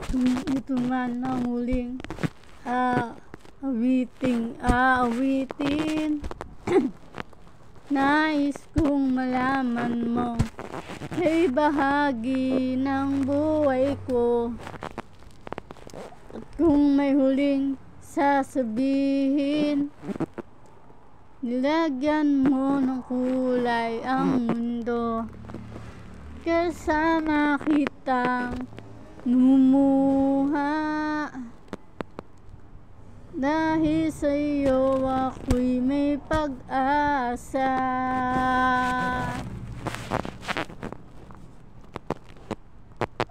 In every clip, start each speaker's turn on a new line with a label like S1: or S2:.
S1: Kung ito man ang huling aawitin nais kong malaman mo kay bahagi ng buhay ko. At kung may huling sasabihin, nilagyan mo ng kulay ang mundo. Kasama kitang lumuha, dahil sa'yo ako'y may pag-asa.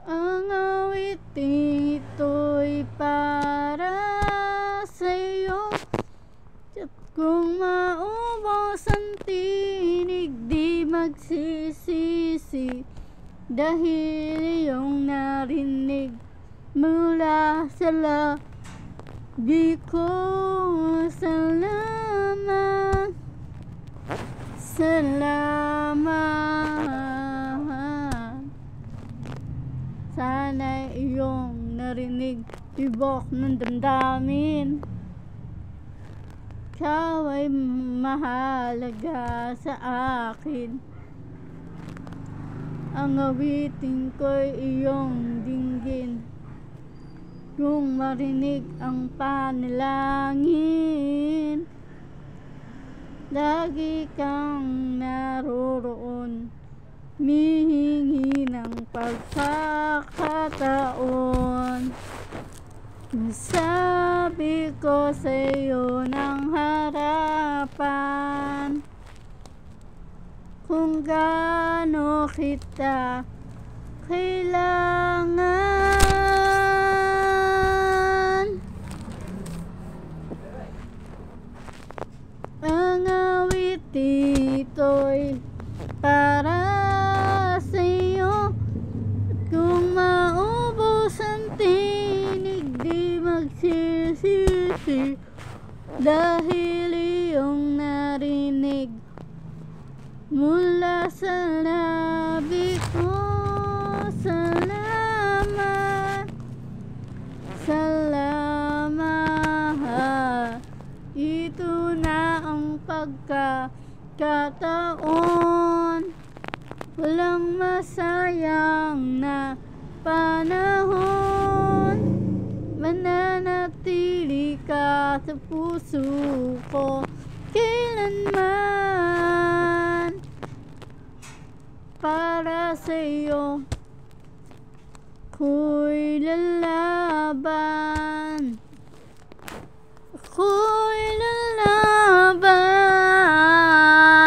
S1: Ang awiting ito'y para sa'yo, at kung maubos ang tinig, di magsisisi, dahil iyong narinig mula sa labi ko. Salamat, salamat. Sana iyong narinig tibok ng damdamin. Ikaw ay mahalaga sa akin. Ang awitin ko'y iyong dinggin. Kung marinig ang panalangin, lagi kang naroroon, mihingi ng pagkakataon. Sabi ko sa'yo ng harapan kung gaano kita kailangan. Ang awitin ito'y para sa'yo, at kung maubos ang tinig, di magsisisi, dahil iyong narinig mula sa labi ko. Salamat, salamat. Ito na ang pagkakataon, walang masayang na panahon. Mananatili ka sa puso ko kailanman. Para sa'yo ako'y lalaban. Ako'y